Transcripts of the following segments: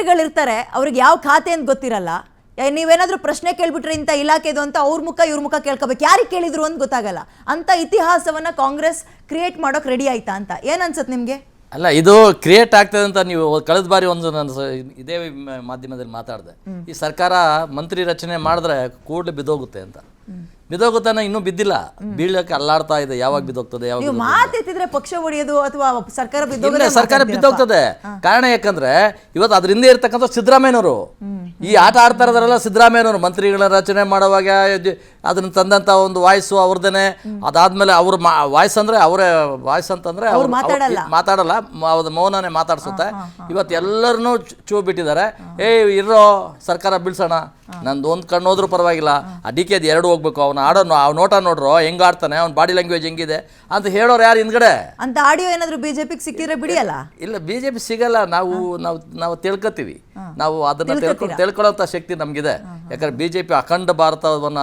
ಮಂತ್ರಿಗಳಿರ್ತಾರೆ, ಅವ್ರಿಗೆ ಯಾವ ಖಾತೆ ಅಂತ ಗೊತ್ತಿರಲ್ಲ. ನೀವೇನಾದ್ರೂ ಪ್ರಶ್ನೆ ಕೇಳ್ಬಿಟ್ರೆ ಇಂಥ ಇಲಾಖೆದು ಅಂತ ಅವ್ರ ಮುಖ ಇವ್ರ ಮುಖ ಕೇಳ್ಕೋಬೇಕು, ಯಾರಿಗೆ ಕೇಳಿದ್ರು ಅಂತ ಗೊತ್ತಾಗಲ್ಲ. ಅಂತ ಇತಿಹಾಸವನ್ನ ಕಾಂಗ್ರೆಸ್ ಕ್ರಿಯೇಟ್ ಮಾಡೋಕ್ ರೆಡಿ ಆಯ್ತಾ ಅಂತ ಏನ್ ಅನ್ಸುತ್ತೆ ನಿಮ್ಗೆ? ಅಲ್ಲ, ಇದು ಕ್ರಿಯೇಟ್ ಆಗ್ತದೆ ಅಂತ ನೀವು ಕಳೆದ ಬಾರಿ ಒಂದು ನಾನು ಇದೇ ಮಾಧ್ಯಮದಲ್ಲಿ ಮಾತಾಡಿದೆ. ಈ ಸರ್ಕಾರ ಮಂತ್ರಿ ರಚನೆ ಮಾಡಿದ್ರೆ ಕೂಡಲೇ ಬಿದ್ದೋಗುತ್ತೆ ಅಂತ. ಬಿದ್ದೋಗುತ್ತಾನೆ, ಇನ್ನೂ ಬಿದ್ದಿಲ್ಲ, ಬೀಳಕ್ಕೆ ಅಲ್ಲಾಡ್ತಾ ಇದೆ. ಯಾವಾಗ ಬಿದ್ದೋಗ್ತದೆ, ಯಾವಾಗ ಮಾತೆತ್ತಿದ್ರೆ ಪಕ್ಷ ಒಡೆಯೋದು ಅಥವಾ ಸರ್ಕಾರ ಸರ್ಕಾರ ಬಿದ್ದೋಗ್ತದೆ. ಕಾರಣ ಯಾಕಂದ್ರೆ ಇವತ್ತು ಅದ್ರ ಹಿಂದೆ ಇರ್ತಕ್ಕಂಥ ಸಿದ್ದರಾಮಯ್ಯನವರು ಈ ಆಟ ಆಡ್ತಾ ಇರೋದ್ರಲ್ಲ. ಸಿದ್ದರಾಮಯ್ಯನವರು ಮಂತ್ರಿಗಳ ರಚನೆ ಮಾಡುವಾಗ ಅದನ್ನ ತಂದಂತ ಒಂದು ವಾಯ್ಸು ಅವ್ರದೇನೆ. ಅದಾದ್ಮೇಲೆ ಅವ್ರ ವಾಯ್ಸ್ ಅಂದ್ರೆ ಅವರೇ ವಾಯ್ಸ್ ಅಂತಂದ್ರೆ ಅವ್ರು ಮಾತಾಡಲ್ಲ, ಮೌನನೇ ಮಾತಾಡ್ಸುತ್ತೆ. ಇವತ್ತು ಎಲ್ಲರನ್ನೂ ಚೂ ಬಿಟ್ಟಿದ್ದಾರೆ. ಇರೋ ಸರ್ಕಾರ ಬೀಳ್ಸೋಣ, ನಂದು ಒಂದು ಕಣ್ಣು ಹೋದ್ರೂ ಪರವಾಗಿಲ್ಲ, ಆ ಡಿ ಕೆ ಎರಡು ಹೋಗ್ಬೇಕು, ಅವ್ನು ಆಡೋ ನೋಟ ನೋಡ್ರು ಹೆಂಗ್ ಆಡ್ತಾನೆ, ಅವ್ನ ಬಾಡಿ ಲ್ಯಾಂಗ್ವೇಜ್ ಹೆಂಗಿದೆ ಅಂತ ಹೇಳೋರು ಯಾರು ಹಿಂದ್ಗಡೆ? ಅಂತ ಆಡಿಯೋ ಏನಾದ್ರು ಬಿಜೆಪಿಗೆ ಸಿಕ್ಕಿದ್ರೆ ಬಿಡಿಯಲ್ಲ. ಇಲ್ಲ, ಬಿಜೆಪಿ ಸಿಗಲ್ಲ. ನಾವು ತಿಳ್ಕೊತೀವಿ, ನಾವು ಅದನ್ನ ತಿಳ್ಕೊಳ್ಳೋಂಥ ಶಕ್ತಿ ನಮಗಿದೆ. ಯಾಕಂದ್ರೆ ಬಿಜೆಪಿ ಅಖಂಡ ಭಾರತವನ್ನ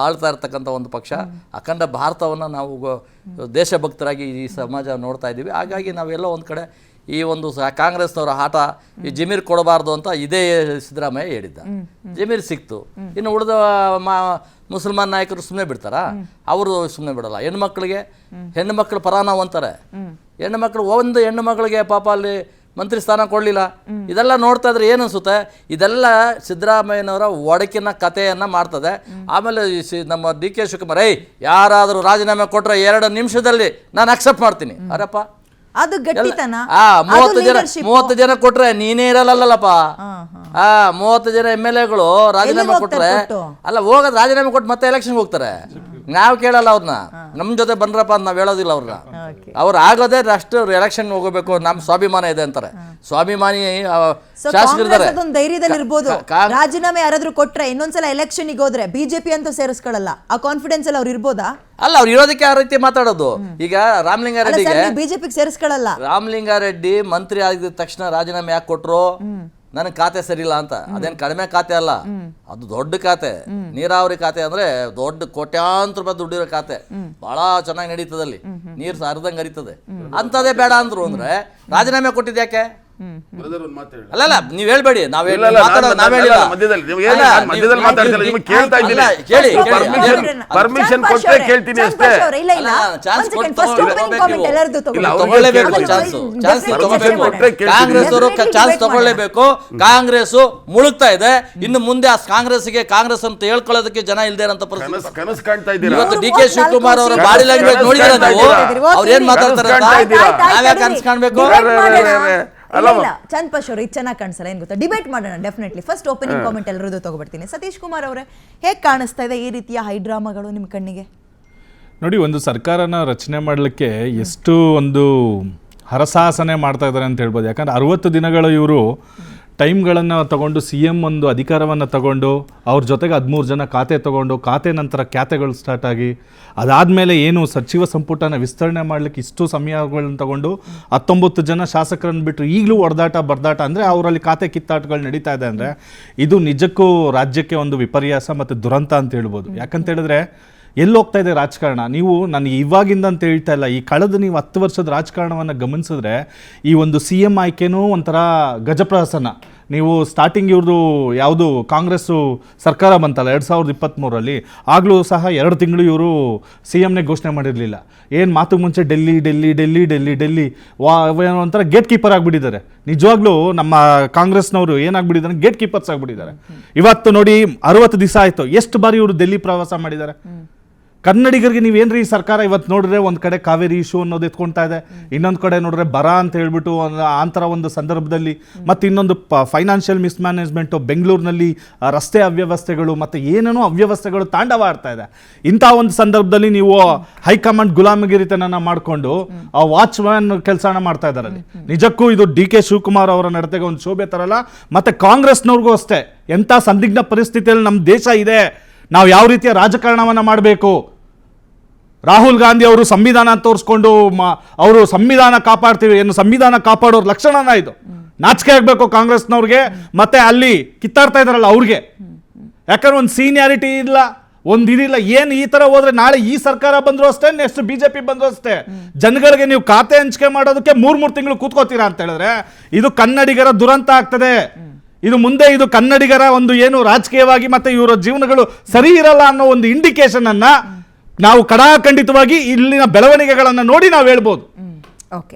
ಆಳ್ತಾ ಇರ್ತಕ್ಕಂಥ ಒಂದು ಪಕ್ಷ. ಅಖಂಡ ಭಾರತವನ್ನ ನಾವು ದೇಶಭಕ್ತರಾಗಿ ಈ ಸಮಾಜ ನೋಡ್ತಾ ಇದ್ದೀವಿ. ಹಾಗಾಗಿ ನಾವೆಲ್ಲ ಒಂದು ಕಡೆ ಈ ಒಂದು ಕಾಂಗ್ರೆಸ್ನವರ ಆಟ, ಈ ಜಮೀರ್ ಕೊಡಬಾರ್ದು ಅಂತ ಇದೇ ಸಿದ್ದರಾಮಯ್ಯ ಹೇಳಿದ್ದ. ಜಮೀರ್ ಸಿಕ್ತು, ಇನ್ನು ಉಳಿದ ಮುಸಲ್ಮಾನ್ ನಾಯಕರು ಸುಮ್ಮನೆ ಬಿಡ್ತಾರಾ? ಅವರು ಸುಮ್ಮನೆ ಬಿಡಲ್ಲ. ಹೆಣ್ಣು ಮಕ್ಕಳು ಪರ ನಾವು ಅಂತಾರೆ. ಹೆಣ್ಣು ಮಕ್ಕಳಿಗೆ ಪಾಪ ಅಲ್ಲಿ ಮಂತ್ರಿ ಸ್ಥಾನ ಕೊಡಲಿಲ್ಲ. ಇದೆಲ್ಲ ನೋಡ್ತಾ ಇದ್ರೆ ಏನು ಅನ್ಸುತ್ತೆ? ಇದೆಲ್ಲ ಸಿದ್ದರಾಮಯ್ಯನವರ ಒಡಕಿನ ಕಥೆಯನ್ನ ಮಾಡ್ತದೆ. ಆಮೇಲೆ ನಮ್ಮ ಡಿ ಕೆ ಶಿವಕುಮಾರ್ ಯಾರಾದರೂ ರಾಜೀನಾಮೆ ಕೊಟ್ಟರೆ 2 ನಿಮಿಷದಲ್ಲಿ ನಾನು ಅಕ್ಸೆಪ್ಟ್ ಮಾಡ್ತೀನಿ. ಅರಪ್ಪ, ಅದು ಗಟ್ಟಿತನ. 30 ಜನ ಕೊಟ್ರೆ ನೀನೇ ಇರಲ್ಲಲ್ಲಪ್ಪ. 30 ಜನ MLAಗಳು ರಾಜೀನಾಮೆ ಕೊಟ್ರೆ ಅಲ್ಲ ಹೋಗೋದು, ರಾಜೀನಾಮೆ ಕೊಟ್ಟು ಮತ್ತೆ ಎಲೆಕ್ಷನ್ ಹೋಗ್ತಾರೆ. ನಾವು ಕೇಳಲ್ಲ ಅವ್ರನ್ನ, ನಮ್ ಜೊತೆ ಬಂದ್ರಪ್ಪ ಅಂತ ನಾವ್ ಹೇಳೋದಿಲ್ಲ ಅವ್ರನ್ನ. ಅವ್ರು ಆಗೋದೇ ಅಷ್ಟು ಎಲೆಕ್ಷನ್ ಹೋಗಬೇಕು, ನಮ್ ಸ್ವಾಭಿಮಾನ ಇದೆ ಅಂತಾರೆ. ಸ್ವಾಭಿಮಾನಿ ಶಾಸಕರಿದ್ದಾರೆ, ಧೈರ್ಯದಲ್ಲಿ ಇರ್ಬೋದು. ರಾಜೀನಾಮೆ ಯಾರಾದ್ರೂ ಕೊಟ್ರೆ ಇನ್ನೊಂದ್ಸಲ ಎಲೆಕ್ಷನ್ ಹೋದ್ರೆ ಬಿಜೆಪಿ ಅಂತ ಸೇರಿಸ್ಕೊಳ್ಳಲ್ಲ. ಆ ಕಾನ್ಫಿಡೆನ್ಸ್ ಅಲ್ಲಿ ಅವ್ರು ಇರ್ಬೋದಾ? ಅಲ್ಲ, ಅವ್ರು ಇರೋದಕ್ಕೆ ಆ ರೀತಿ ಮಾತಾಡೋದು. ಈಗ ರಾಮಲಿಂಗಾರೆಡ್ಡಿಗೆ ಬಿಜೆಪಿಗೆ ಸೇರಿಸ್ಕೊಳ್ಳಲ್ಲ. ರಾಮಲಿಂಗಾರೆಡ್ಡಿ ಮಂತ್ರಿ ಆಗಿದ ತಕ್ಷಣ ರಾಜೀನಾಮೆ ಯಾಕೆ ಕೊಟ್ರು? ನನಗೆ ಖಾತೆ ಸರಿಯಿಲ್ಲ ಅಂತ. ಅದೇನು ಕಡಿಮೆ ಖಾತೆ ಅಲ್ಲ, ಅದು ದೊಡ್ಡ ಖಾತೆ. ನೀರಾವರಿ ಖಾತೆ ಅಂದ್ರೆ ದೊಡ್ಡ ಕೋಟ್ಯಾಂತರ ರೂಪಾಯಿ ದುಡ್ಡಿರೋ ಖಾತೆ, ಬಹಳ ಚೆನ್ನಾಗಿ ನಡೀತದಲ್ಲಿ, ನೀರು ಹರಿದಂಗೆ ಹರಿತದೆ. ಅಂತದೇ ಬೇಡ ಅಂದ್ರು ಅಂದ್ರೆ ರಾಜೀನಾಮೆ ಕೊಟ್ಟಿದ್ ಯಾಕೆ? ಅಲ್ಲಲ್ಲ, ನೀವ್ ಹೇಳ್ಬೇಡಿ, ಪರ್ಮಿಷನ್ ಕೊಟ್ಟರೆ ಕೇಳ್ತೀನಿ ಅಷ್ಟೇ. ಕಾಂಗ್ರೆಸ್ ಅವರು ಚಾನ್ಸ್ ತಗೊಳ್ಳೇಬೇಕು. ಕಾಂಗ್ರೆಸ್ ಮುಳುಗ್ತಾ ಇದೆ. ಇನ್ನು ಮುಂದೆ ಕಾಂಗ್ರೆಸ್ಗೆ ಕಾಂಗ್ರೆಸ್ ಅಂತ ಹೇಳ್ಕೊಳ್ಳೋದಕ್ಕೆ ಜನ ಇಲ್ದೇ ಇರೋಂತ ಪರಿಸ್ಥಿತಿ ಕನಸು ಕಾಣ್ತಾ ಇದ್ದೀರಾ. ಇವತ್ತು ಡಿ ಕೆ ಶಿವಕುಮಾರ್ ಅವರ ಬಾಡಿ ಲ್ಯಾಂಗ್ವೇಜ್ ನೋಡಿದ್ರೆ ನೀವು ಅವ್ರು ಏನ್ ಮಾತಾಡ್ತಾರೆ, ನಾವ್ಯಾಕೆ ಕನಸು ಕಾಣ್ಬೇಕು? ಚಂದ್ ಪಶ್ ಅವರು ಇದು ಚೆನ್ನಾಗಿ ಕಾಣಿಸಲ್ಲ, ಏನ್ ಗೊತ್ತಾ? ಡಿಬೇಟ್ ಮಾಡೋಣ ಡೆಫಿನೆಟ್ಲಿ. ಫಸ್ಟ್ ಓಪನಿಂಗ್ ಕಾಮೆಂಟ್ ಎಲ್ಲರದ್ದು ತಗೊಬಿಡ್ತೀನಿ. ಸತೀಶ್ ಕುಮಾರ್ ಅವರೇ, ಹೇಗೆ ಕಾಣಿಸ್ತಾ ಇದೆ ಈ ರೀತಿಯ ಹೈಡ್ರಾಮಾಗಳು ನಿಮ್ಮ ಕಣ್ಣಿಗೆ? ನೋಡಿ, ಒಂದು ಸರ್ಕಾರನ ರಚನೆ ಮಾಡಲಿಕ್ಕೆ ಎಷ್ಟು ಒಂದು ಹರಸಾಹಸನೆ ಮಾಡ್ತಾ ಇದ್ದಾರೆ ಅಂತ ಹೇಳ್ಬೋದು. ಯಾಕಂದರೆ 60 ದಿನಗಳು ಇವರು ಟೈಮ್ಗಳನ್ನು ತಗೊಂಡು CM ಒಂದು ಅಧಿಕಾರವನ್ನು ತಗೊಂಡು ಅವ್ರ ಜೊತೆಗೆ 13 ಜನ ಖಾತೆ ತಗೊಂಡು, ಖಾತೆ ನಂತರ ಖ್ಯಾತೆಗಳು ಸ್ಟಾರ್ಟ್ ಆಗಿ, ಅದಾದಮೇಲೆ ಏನು ಸಚಿವ ಸಂಪುಟನ ವಿಸ್ತರಣೆ ಮಾಡಲಿಕ್ಕೆ ಇಷ್ಟು ಸಮಯಗಳನ್ನು ತಗೊಂಡು 19 ಜನ ಶಾಸಕರನ್ನು ಬಿಟ್ಟರು ಈಗಲೂ ಹೊಡೆದಾಟ ಅಂದರೆ ಅವರಲ್ಲಿ ಖಾತೆ ಕಿತ್ತಾಟಗಳು ನಡೀತಾ ಇದೆ. ಅಂದರೆ ಇದು ನಿಜಕ್ಕೂ ರಾಜ್ಯಕ್ಕೆ ಒಂದು ವಿಪರ್ಯಾಸ ಮತ್ತು ದುರಂತ ಅಂತ ಹೇಳ್ಬೋದು. ಯಾಕಂತ ಹೇಳಿದ್ರೆ ಎಲ್ಲಿ ಹೋಗ್ತಾ ಇದೆ ರಾಜಕಾರಣ? ನೀವು ನಾನು ಇವಾಗಿಂದ ಅಂತ ಹೇಳ್ತಾ ಇಲ್ಲ, ಈ ಕಳೆದ ನೀವು 10 ವರ್ಷದ ರಾಜಕಾರಣವನ್ನು ಗಮನಿಸಿದ್ರೆ ಈ ಒಂದು CM ಆಯ್ಕೆನೂ ಒಂಥರ ಗಜಪ್ರಹಸನ. ನೀವು ಸ್ಟಾರ್ಟಿಂಗ್ ಇವ್ರದ್ದು ಯಾವುದು ಕಾಂಗ್ರೆಸ್ಸು ಸರ್ಕಾರ ಬಂತಲ್ಲ 2023ರಲ್ಲಿ, ಆಗಲೂ ಸಹ 2 ತಿಂಗಳು ಇವರು CMನೇ ಘೋಷಣೆ ಮಾಡಿರಲಿಲ್ಲ. ಏನು ಮಾತು ಮುಂಚೆ ಡೆಲ್ಲಿ ಒಂಥರ ಗೇಟ್ ಕೀಪರ್ ಆಗಿಬಿಟ್ಟಿದ್ದಾರೆ. ನಿಜವಾಗ್ಲೂ ನಮ್ಮ ಕಾಂಗ್ರೆಸ್ನವರು ಏನಾಗ್ಬಿಟ್ಟಿದ್ದಾರೆ, ಗೇಟ್ ಕೀಪರ್ಸ್ ಆಗಿಬಿಟ್ಟಿದ್ದಾರೆ. ಇವತ್ತು ನೋಡಿ 60 ದಿವಸ ಆಯಿತು, ಎಷ್ಟು ಬಾರಿ ಇವರು ಡೆಲ್ಲಿ ಪ್ರವಾಸ ಮಾಡಿದ್ದಾರೆ. ಕನ್ನಡಿಗರಿಗೆ ನೀವೇನ್ರಿ ಸರ್ಕಾರ ಇವತ್ತು ನೋಡಿದ್ರೆ ಒಂದು ಕಡೆ ಕಾವೇರಿ ಇಶ್ಯೂ ಅನ್ನೋದು ಎತ್ಕೊಳ್ತಾ ಇದೆ, ಇನ್ನೊಂದು ಕಡೆ ನೋಡಿದ್ರೆ ಬರ ಅಂತ ಹೇಳ್ಬಿಟ್ಟು ಅಂತರ ಒಂದು ಸಂದರ್ಭದಲ್ಲಿ, ಮತ್ತು ಇನ್ನೊಂದು ಫೈನಾನ್ಷಿಯಲ್ ಮಿಸ್ಮ್ಯಾನೇಜ್ಮೆಂಟು, ಬೆಂಗಳೂರಿನಲ್ಲಿ ರಸ್ತೆ ಅವ್ಯವಸ್ಥೆಗಳು ಮತ್ತು ಏನೇನೋ ಅವ್ಯವಸ್ಥೆಗಳು ತಾಂಡವ ಆಡ್ತಾ ಇದೆ. ಇಂಥ ಒಂದು ಸಂದರ್ಭದಲ್ಲಿ ನೀವು ಹೈಕಮಾಂಡ್ ಗುಲಾಮಗಿರಿತನ ಮಾಡಿಕೊಂಡು ಆ ವಾಚ್ಮ್ಯಾನ್ ಕೆಲಸನ ಮಾಡ್ತಾ ಇದ್ದಾರೆ. ನಿಜಕ್ಕೂ ಇದು ಡಿ ಕೆ ಶಿವಕುಮಾರ್ ಅವರ ನಡತೆಗೆ ಒಂದು ಶೋಭೆ ತರಲ್ಲ. ಮತ್ತು ಕಾಂಗ್ರೆಸ್ನವ್ರಿಗೂ ಅಷ್ಟೇ, ಎಂಥ ಸಂದಿಗ್ಧ ಪರಿಸ್ಥಿತಿಯಲ್ಲಿ ನಮ್ಮ ದೇಶ ಇದೆ, ನಾವು ಯಾವ ರೀತಿಯ ರಾಜಕಾರಣವನ್ನು ಮಾಡಬೇಕು. ರಾಹುಲ್ ಗಾಂಧಿ ಅವರು ಸಂವಿಧಾನ ತೋರಿಸ್ಕೊಂಡು ಅವರು ಸಂವಿಧಾನ ಕಾಪಾಡ್ತೀವಿ, ಏನು ಸಂವಿಧಾನ ಕಾಪಾಡೋರ್ ಲಕ್ಷಣನ ಇದು? ನಾಚಿಕೆ ಆಗಬೇಕು ಕಾಂಗ್ರೆಸ್ನವ್ರಿಗೆ. ಮತ್ತೆ ಅಲ್ಲಿ ಕಿತ್ತಾಡ್ತಾ ಇದಾರಲ್ಲ ಅವ್ರಿಗೆ, ಯಾಕಂದ್ರೆ ಒಂದು ಸೀನಿಯಾರಿಟಿ ಇಲ್ಲ, ಒಂದಿದಿಲ್ಲ. ಏನು ಈ ಥರ ಹೋದ್ರೆ ನಾಳೆ ಈ ಸರ್ಕಾರ ಬಂದರೂ ಅಷ್ಟೇ, ನೆಕ್ಸ್ಟ್ BJP ಬಂದರೂ ಅಷ್ಟೇ, ಜನಗಳಿಗೆ ನೀವು ಖಾತೆ ಹಂಚಿಕೆ ಮಾಡೋದಕ್ಕೆ 3 ತಿಂಗಳು ಕೂತ್ಕೋತೀರಾ ಅಂತ ಹೇಳಿದ್ರೆ ಇದು ಕನ್ನಡಿಗರ ದುರಂತ ಆಗ್ತದೆ. ಇದು ಮುಂದೆ ಇದು ಕನ್ನಡಿಗರ ಒಂದು ಏನು ರಾಜಕೀಯವಾಗಿ ಮತ್ತೆ ಇವರ ಜೀವನಗಳು ಸರಿ ಇರಲ್ಲ ಅನ್ನೋ ಒಂದು ಇಂಡಿಕೇಶನ್ ಅನ್ನ ನಾವು ಕಡಾಖಂಡಿತವಾಗಿ ಇಲ್ಲಿನ ಬೆಳವಣಿಗೆಗಳನ್ನ ನೋಡಿ ನಾವು ಹೇಳ್ಬೋದು. ಓಕೆ.